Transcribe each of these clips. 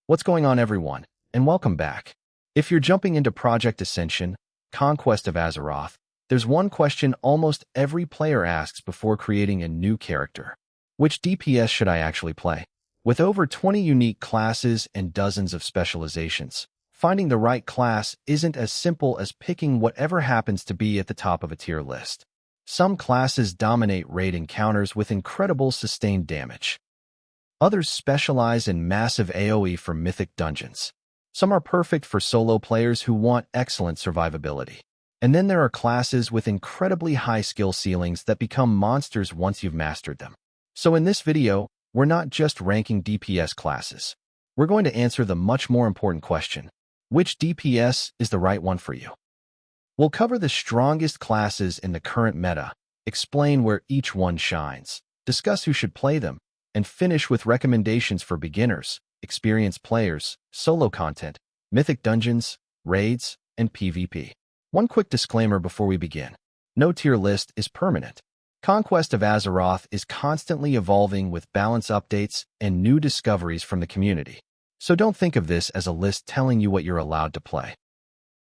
What's going on, everyone, and welcome back. If you're jumping into Project Ascension, Conquest of Azeroth, there's one question almost every player asks before creating a new character. Which DPS should I actually play? With over 20 unique classes and dozens of specializations, finding the right class isn't as simple as picking whatever happens to be at the top of a tier list. Some classes dominate raid encounters with incredible sustained damage. Others specialize in massive AoE for Mythic dungeons. Some are perfect for solo players who want excellent survivability. And then there are classes with incredibly high skill ceilings that become monsters once you've mastered them. So in this video, we're not just ranking DPS classes. We're going to answer the much more important question: which DPS is the right one for you? We'll cover the strongest classes in the current meta, explain where each one shines, discuss who should play them, and finish with recommendations for beginners, experienced players, solo content, mythic dungeons, raids, and PvP. One quick disclaimer before we begin: no tier list is permanent. Conquest of Azeroth is constantly evolving with balance updates and new discoveries from the community. So don't think of this as a list telling you what you're allowed to play.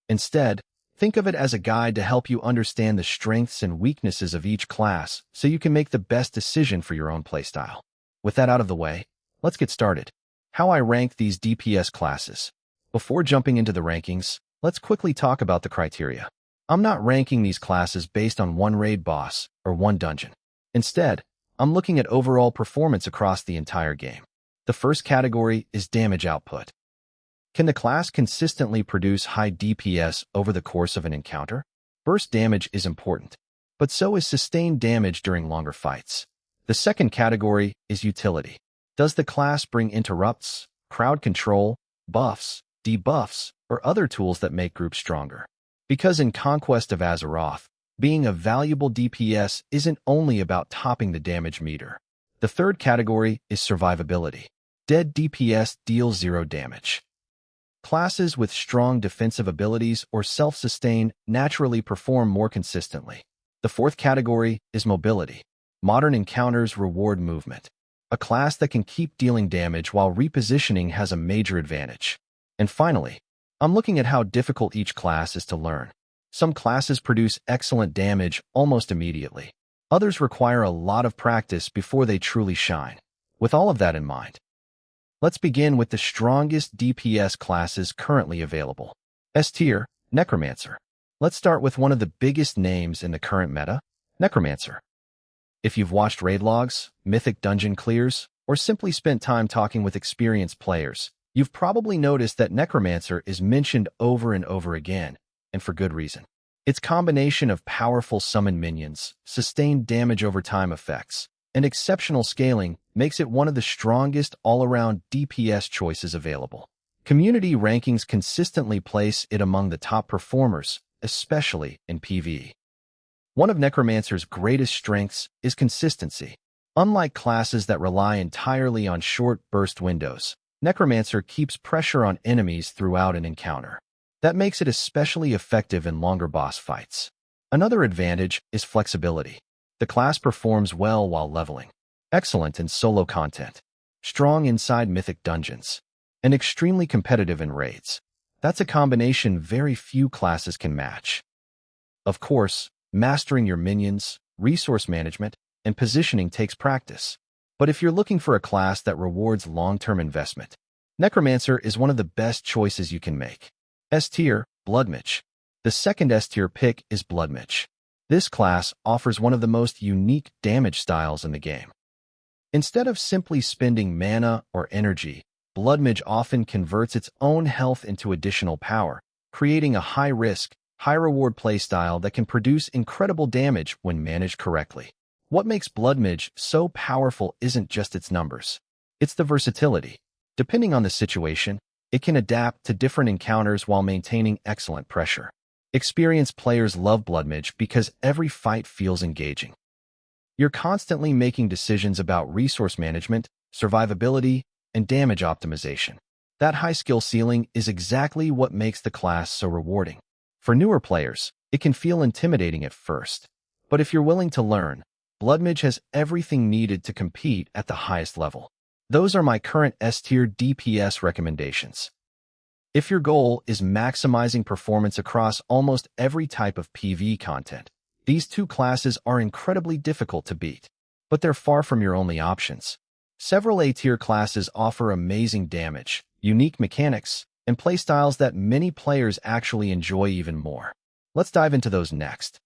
Instead, think of it as a guide to help you understand the strengths and weaknesses of each class so you can make the best decision for your own playstyle. With that out of the way, let's get started. How I rank these DPS classes. Before jumping into the rankings, let's quickly talk about the criteria. I'm not ranking these classes based on one raid boss or one dungeon. Instead, I'm looking at overall performance across the entire game. The first category is damage output. Can the class consistently produce high DPS over the course of an encounter? Burst damage is important, but so is sustained damage during longer fights. The second category is utility. Does the class bring interrupts, crowd control, buffs, debuffs, or other tools that make groups stronger? Because in Conquest of Azeroth, being a valuable DPS isn't only about topping the damage meter. The third category is survivability. Dead DPS deals 0 damage. Classes with strong defensive abilities or self-sustain naturally perform more consistently. The fourth category is mobility. Modern encounters reward movement. A class that can keep dealing damage while repositioning has a major advantage. And finally, I'm looking at how difficult each class is to learn. Some classes produce excellent damage almost immediately. Others require a lot of practice before they truly shine. With all of that in mind, let's begin with the strongest DPS classes currently available. S tier, Necromancer. Let's start with one of the biggest names in the current meta, Necromancer. If you've watched raid logs, mythic dungeon clears, or simply spent time talking with experienced players, you've probably noticed that Necromancer is mentioned over and over again, and for good reason. Its combination of powerful summon minions, sustained damage over time effects, and exceptional scaling makes it one of the strongest all-around DPS choices available. Community rankings consistently place it among the top performers, especially in PvE. One of Necromancer's greatest strengths is consistency. Unlike classes that rely entirely on short burst windows, Necromancer keeps pressure on enemies throughout an encounter. That makes it especially effective in longer boss fights. Another advantage is flexibility. The class performs well while leveling, excellent in solo content, strong inside mythic dungeons, and extremely competitive in raids. That's a combination very few classes can match. Of course, mastering your minions, resource management, and positioning takes practice. But if you're looking for a class that rewards long-term investment, Necromancer is one of the best choices you can make. S tier, Bloodmage. The second S tier pick is Bloodmage. This class offers one of the most unique damage styles in the game. Instead of simply spending mana or energy, Bloodmage often converts its own health into additional power, creating a high-risk, high-reward playstyle that can produce incredible damage when managed correctly. What makes Bloodmage so powerful isn't just its numbers. It's the versatility. Depending on the situation, it can adapt to different encounters while maintaining excellent pressure. Experienced players love Bloodmage because every fight feels engaging. You're constantly making decisions about resource management, survivability, and damage optimization. That high skill ceiling is exactly what makes the class so rewarding. For newer players, it can feel intimidating at first. But if you're willing to learn, Bloodmage has everything needed to compete at the highest level. Those are my current S-tier DPS recommendations. If your goal is maximizing performance across almost every type of PvE content, these two classes are incredibly difficult to beat, but they're far from your only options. Several A-tier classes offer amazing damage, unique mechanics, and playstyles that many players actually enjoy even more. Let's dive into those next.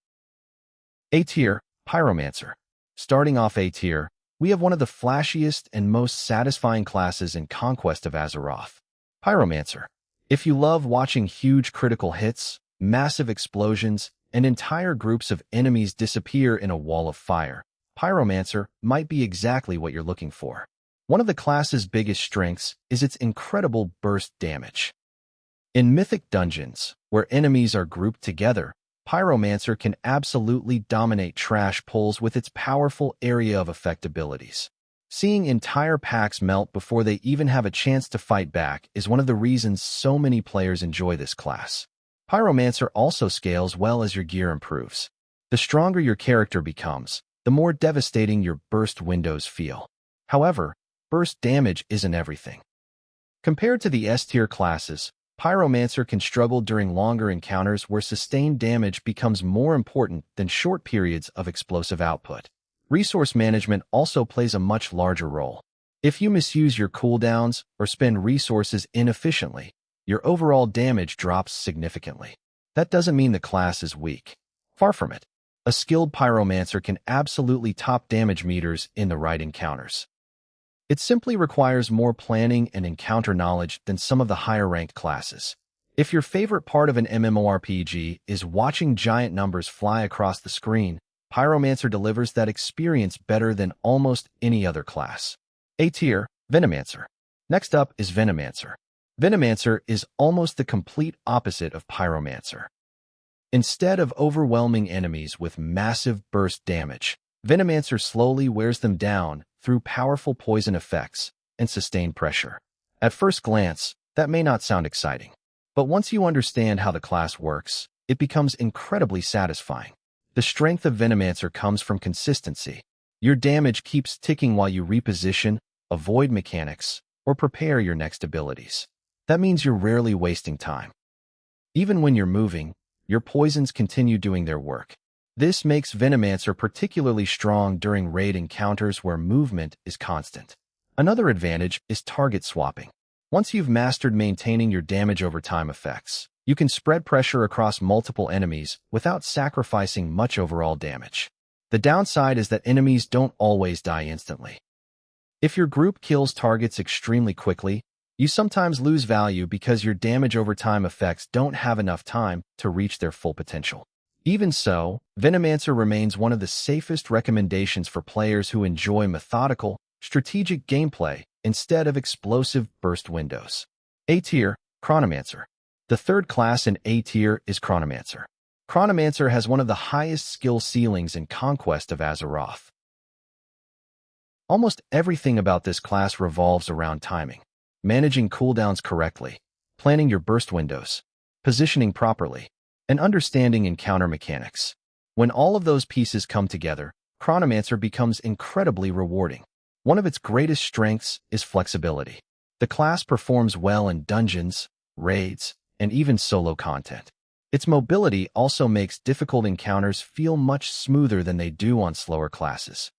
A-tier, Pyromancer. Starting off A-tier, we have one of the flashiest and most satisfying classes in Conquest of Azeroth, Pyromancer. If you love watching huge critical hits, massive explosions, and entire groups of enemies disappear in a wall of fire, Pyromancer might be exactly what you're looking for. One of the class's biggest strengths is its incredible burst damage. In Mythic dungeons, where enemies are grouped together, Pyromancer can absolutely dominate trash pulls with its powerful area of effect abilities. Seeing entire packs melt before they even have a chance to fight back is one of the reasons so many players enjoy this class. Pyromancer also scales well as your gear improves. The stronger your character becomes, the more devastating your burst windows feel. However, burst damage isn't everything. Compared to the S-tier classes, Pyromancer can struggle during longer encounters where sustained damage becomes more important than short periods of explosive output. Resource management also plays a much larger role. If you misuse your cooldowns or spend resources inefficiently, your overall damage drops significantly. That doesn't mean the class is weak. Far from it. A skilled Pyromancer can absolutely top damage meters in the right encounters. It simply requires more planning and encounter knowledge than some of the higher-ranked classes. If your favorite part of an MMORPG is watching giant numbers fly across the screen, Pyromancer delivers that experience better than almost any other class. A-tier, Venomancer. Next up is Venomancer. Venomancer is almost the complete opposite of Pyromancer. Instead of overwhelming enemies with massive burst damage, Venomancer slowly wears them down through powerful poison effects and sustained pressure. At first glance, that may not sound exciting, but once you understand how the class works, it becomes incredibly satisfying. The strength of Venomancer comes from consistency. Your damage keeps ticking while you reposition, avoid mechanics, or prepare your next abilities. That means you're rarely wasting time. Even when you're moving, your poisons continue doing their work. This makes Venomancer particularly strong during raid encounters where movement is constant. Another advantage is target swapping. Once you've mastered maintaining your damage over time effects, you can spread pressure across multiple enemies without sacrificing much overall damage. The downside is that enemies don't always die instantly. If your group kills targets extremely quickly, you sometimes lose value because your damage over time effects don't have enough time to reach their full potential. Even so, Venomancer remains one of the safest recommendations for players who enjoy methodical, strategic gameplay instead of explosive burst windows. A-tier, Chronomancer. The third class in A-tier is Chronomancer. Chronomancer has one of the highest skill ceilings in Conquest of Azeroth. Almost everything about this class revolves around timing, managing cooldowns correctly, planning your burst windows, positioning properly, and understanding encounter mechanics. When all of those pieces come together, Chronomancer becomes incredibly rewarding. One of its greatest strengths is flexibility. The class performs well in dungeons, raids, and even solo content. Its mobility also makes difficult encounters feel much smoother than they do on slower classes.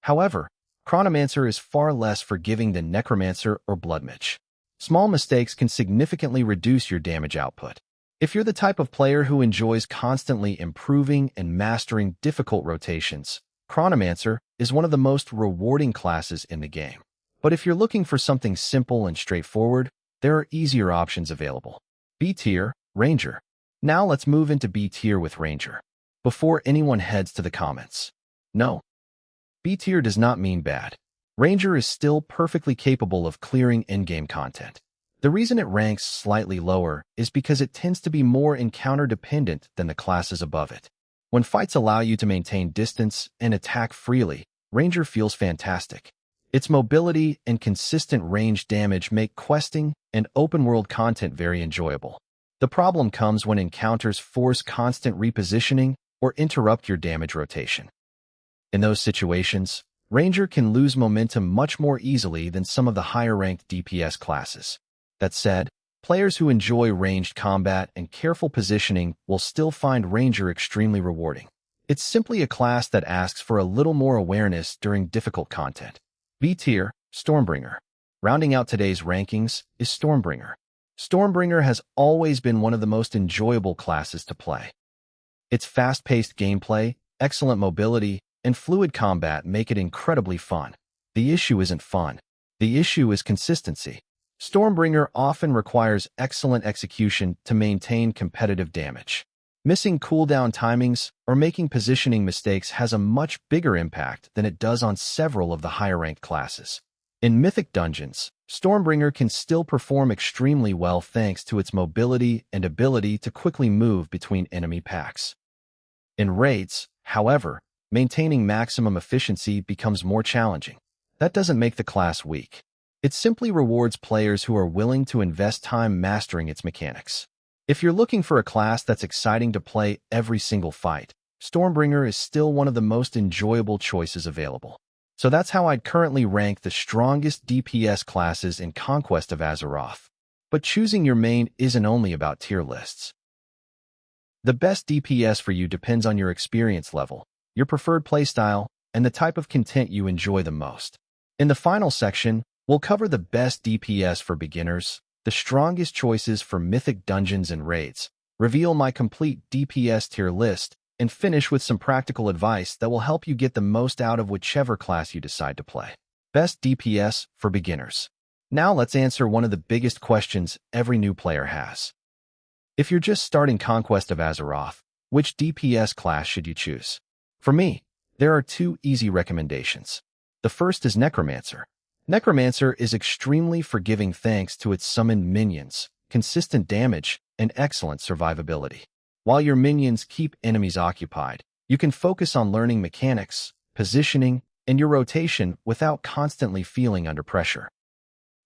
However, Chronomancer is far less forgiving than Necromancer or Bloodmage. Small mistakes can significantly reduce your damage output. If you're the type of player who enjoys constantly improving and mastering difficult rotations, Chronomancer is one of the most rewarding classes in the game. But if you're looking for something simple and straightforward, there are easier options available. B-tier, Ranger. Now let's move into B-tier with Ranger. Before anyone heads to the comments. No. B-tier does not mean bad. Ranger is still perfectly capable of clearing in-game content. The reason it ranks slightly lower is because it tends to be more encounter-dependent than the classes above it. When fights allow you to maintain distance and attack freely, Ranger feels fantastic. Its mobility and consistent range damage make questing and open-world content very enjoyable. The problem comes when encounters force constant repositioning or interrupt your damage rotation. In those situations, Ranger can lose momentum much more easily than some of the higher-ranked DPS classes. That said, players who enjoy ranged combat and careful positioning will still find Ranger extremely rewarding. It's simply a class that asks for a little more awareness during difficult content. B tier, Stormbringer. Rounding out today's rankings is Stormbringer. Stormbringer has always been one of the most enjoyable classes to play. Its fast-paced gameplay, excellent mobility, and fluid combat make it incredibly fun. The issue isn't fun. The issue is consistency. Stormbringer often requires excellent execution to maintain competitive damage. Missing cooldown timings or making positioning mistakes has a much bigger impact than it does on several of the higher-ranked classes. In Mythic dungeons, Stormbringer can still perform extremely well thanks to its mobility and ability to quickly move between enemy packs. In raids, however, maintaining maximum efficiency becomes more challenging. That doesn't make the class weak. It simply rewards players who are willing to invest time mastering its mechanics. If you're looking for a class that's exciting to play every single fight, Stormbringer is still one of the most enjoyable choices available. So that's how I'd currently rank the strongest DPS classes in Conquest of Azeroth. But choosing your main isn't only about tier lists. The best DPS for you depends on your experience level, your preferred playstyle, and the type of content you enjoy the most. In the final section, we'll cover the best DPS for beginners, the strongest choices for Mythic dungeons and raids, reveal my complete DPS tier list, and finish with some practical advice that will help you get the most out of whichever class you decide to play. Best DPS for beginners. Now let's answer one of the biggest questions every new player has. If you're just starting Conquest of Azeroth, which DPS class should you choose? For me, there are two easy recommendations. The first is Necromancer. Necromancer is extremely forgiving thanks to its summoned minions, consistent damage, and excellent survivability. While your minions keep enemies occupied, you can focus on learning mechanics, positioning, and your rotation without constantly feeling under pressure.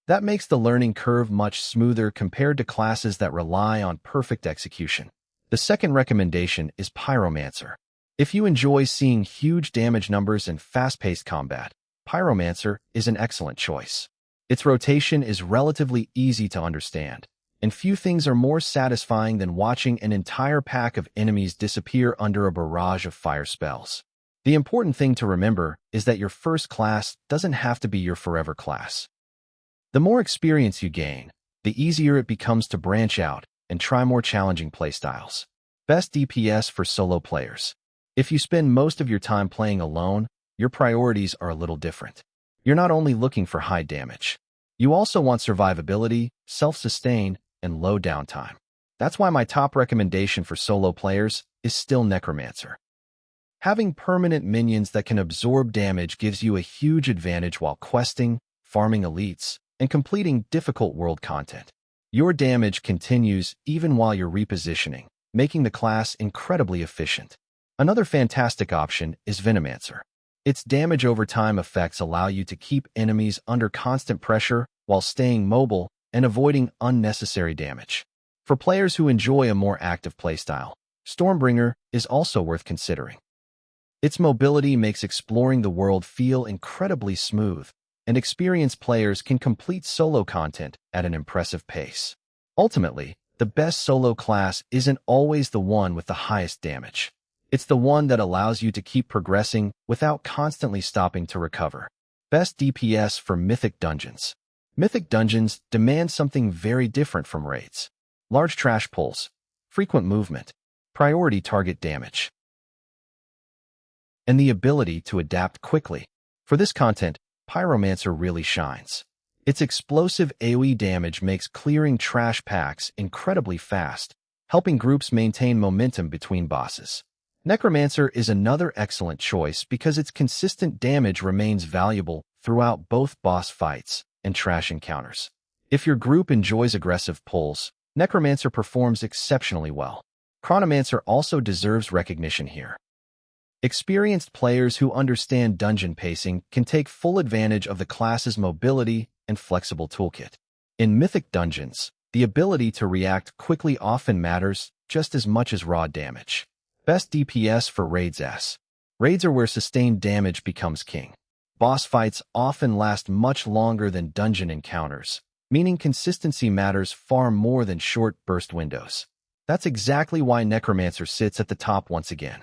That makes the learning curve much smoother compared to classes that rely on perfect execution. The second recommendation is Pyromancer. If you enjoy seeing huge damage numbers and fast-paced combat, Pyromancer is an excellent choice. Its rotation is relatively easy to understand, and few things are more satisfying than watching an entire pack of enemies disappear under a barrage of fire spells. The important thing to remember is that your first class doesn't have to be your forever class. The more experience you gain, the easier it becomes to branch out and try more challenging playstyles. Best DPS for solo players. If you spend most of your time playing alone, your priorities are a little different. You're not only looking for high damage. You also want survivability, self-sustain, and low downtime. That's why my top recommendation for solo players is still Necromancer. Having permanent minions that can absorb damage gives you a huge advantage while questing, farming elites, and completing difficult world content. Your damage continues even while you're repositioning, making the class incredibly efficient. Another fantastic option is Venomancer. Its damage over time effects allow you to keep enemies under constant pressure while staying mobile and avoiding unnecessary damage. For players who enjoy a more active playstyle, Stormbringer is also worth considering. Its mobility makes exploring the world feel incredibly smooth, and experienced players can complete solo content at an impressive pace. Ultimately, the best solo class isn't always the one with the highest damage. It's the one that allows you to keep progressing without constantly stopping to recover. Best DPS for Mythic dungeons. Mythic dungeons demand something very different from raids. Large trash pulls, frequent movement, priority target damage, and the ability to adapt quickly. For this content, Pyromancer really shines. Its explosive AoE damage makes clearing trash packs incredibly fast, helping groups maintain momentum between bosses. Necromancer is another excellent choice because its consistent damage remains valuable throughout both boss fights and trash encounters. If your group enjoys aggressive pulls, Necromancer performs exceptionally well. Chronomancer also deserves recognition here. Experienced players who understand dungeon pacing can take full advantage of the class's mobility and flexible toolkit. In Mythic dungeons, the ability to react quickly often matters just as much as raw damage. Best DPS for raids. Raids are where sustained damage becomes king. boss fights often last much longer than dungeon encounters, meaning consistency matters far more than short burst windows. That's exactly why Necromancer sits at the top once again.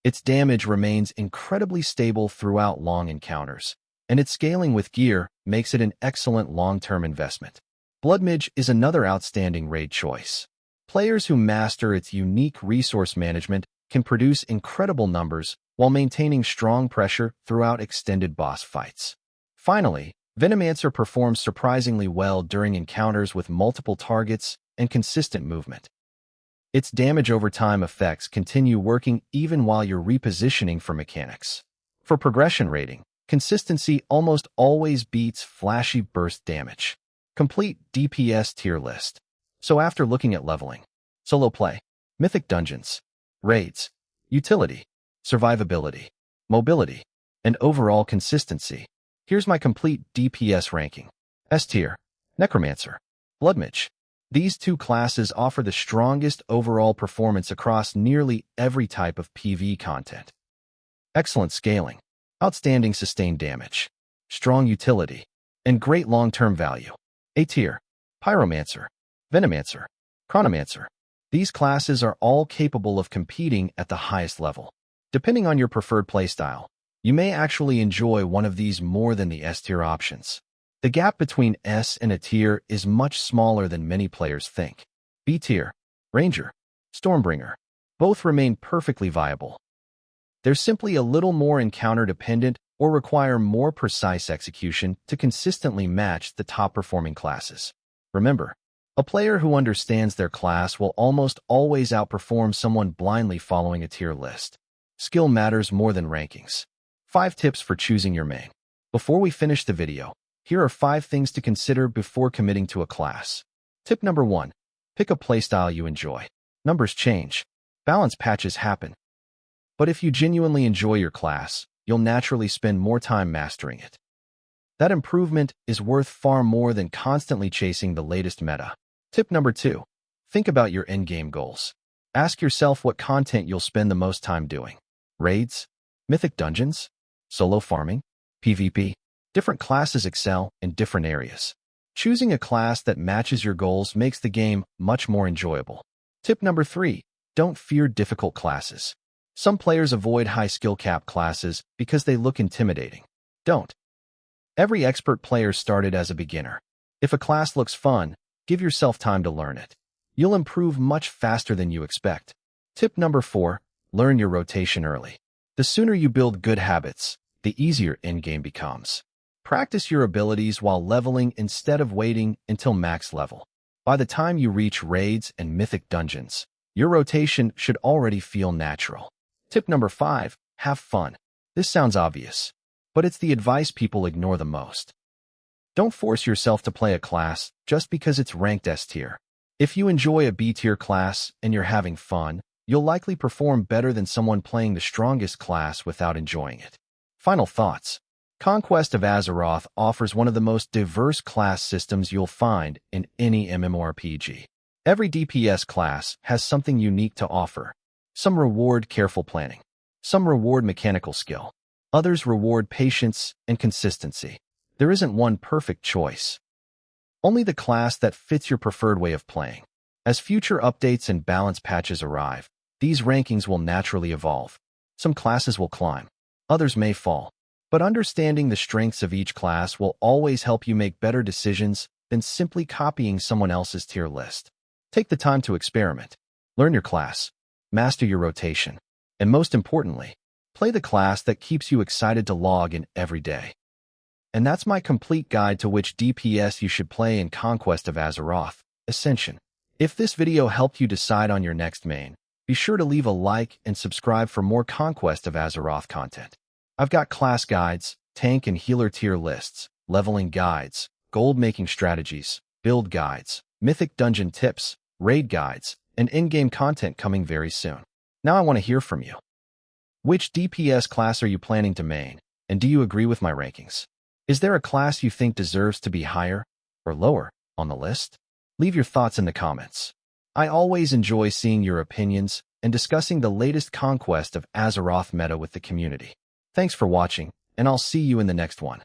Its damage remains incredibly stable throughout long encounters, and its scaling with gear makes it an excellent long-term investment. Bloodmage is another outstanding raid choice. Players who master its unique resource management can produce incredible numbers while maintaining strong pressure throughout extended boss fights. Finally, Venomancer performs surprisingly well during encounters with multiple targets and consistent movement. Its damage over time effects continue working even while you're repositioning for mechanics. For progression rating, consistency almost always beats flashy burst damage. Complete DPS tier list. So after looking at leveling, solo play, mythic dungeons, raids, utility, survivability, mobility, and overall consistency, here's my complete DPS ranking. S tier, Necromancer, Bloodmage. These two classes offer the strongest overall performance across nearly every type of PvE content. Excellent scaling, outstanding sustained damage, strong utility, and great long-term value. A tier, Pyromancer, Venomancer, Chronomancer. These classes are all capable of competing at the highest level. Depending on your preferred playstyle, you may actually enjoy one of these more than the S-tier options. The gap between S and a tier is much smaller than many players think. B tier, Ranger, Stormbringer. Both remain perfectly viable. They're simply a little more encounter-dependent or require more precise execution to consistently match the top-performing classes. Remember, a player who understands their class will almost always outperform someone blindly following a tier list. Skill matters more than rankings. 5 tips for choosing your main. Before we finish the video, here are 5 things to consider before committing to a class. Tip number 1. Pick a playstyle you enjoy. Numbers change. Balance patches happen. But if you genuinely enjoy your class, you'll naturally spend more time mastering it. That improvement is worth far more than constantly chasing the latest meta. Tip number 2. Think about your endgame goals. Ask yourself what content you'll spend the most time doing. Raids? Mythic dungeons? Solo farming? PvP? Different classes excel in different areas. Choosing a class that matches your goals makes the game much more enjoyable. Tip number 3. Don't fear difficult classes. Some players avoid high skill cap classes because they look intimidating. Don't. Every expert player started as a beginner. If a class looks fun, give yourself time to learn it. You'll improve much faster than you expect. Tip number 4. Learn your rotation early. The sooner you build good habits, the easier endgame becomes. Practice your abilities while leveling instead of waiting until max level. By the time you reach raids and mythic dungeons, your rotation should already feel natural. Tip number 5. Have fun. This sounds obvious, but it's the advice people ignore the most. Don't force yourself to play a class just because it's ranked S tier. If you enjoy a B tier class and you're having fun, you'll likely perform better than someone playing the strongest class without enjoying it. Final thoughts. Conquest of Azeroth offers one of the most diverse class systems you'll find in any MMORPG. Every DPS class has something unique to offer. Some reward careful planning. Some reward mechanical skill. Others reward patience and consistency. There isn't one perfect choice. Only the class that fits your preferred way of playing. As future updates and balance patches arrive, these rankings will naturally evolve. Some classes will climb. Others may fall. But understanding the strengths of each class will always help you make better decisions than simply copying someone else's tier list. Take the time to experiment. Learn your class. Master your rotation. And most importantly, play the class that keeps you excited to log in every day. And that's my complete guide to which DPS you should play in Conquest of Azeroth, Ascension. If this video helped you decide on your next main, be sure to leave a like and subscribe for more Conquest of Azeroth content. I've got class guides, tank and healer tier lists, leveling guides, gold-making strategies, build guides, mythic dungeon tips, raid guides, and in-game content coming very soon. Now I want to hear from you. Which DPS class are you planning to main, and do you agree with my rankings? Is there a class you think deserves to be higher or lower on the list? Leave your thoughts in the comments. I always enjoy seeing your opinions and discussing the latest Conquest of Azeroth meta with the community. Thanks for watching, and I'll see you in the next one.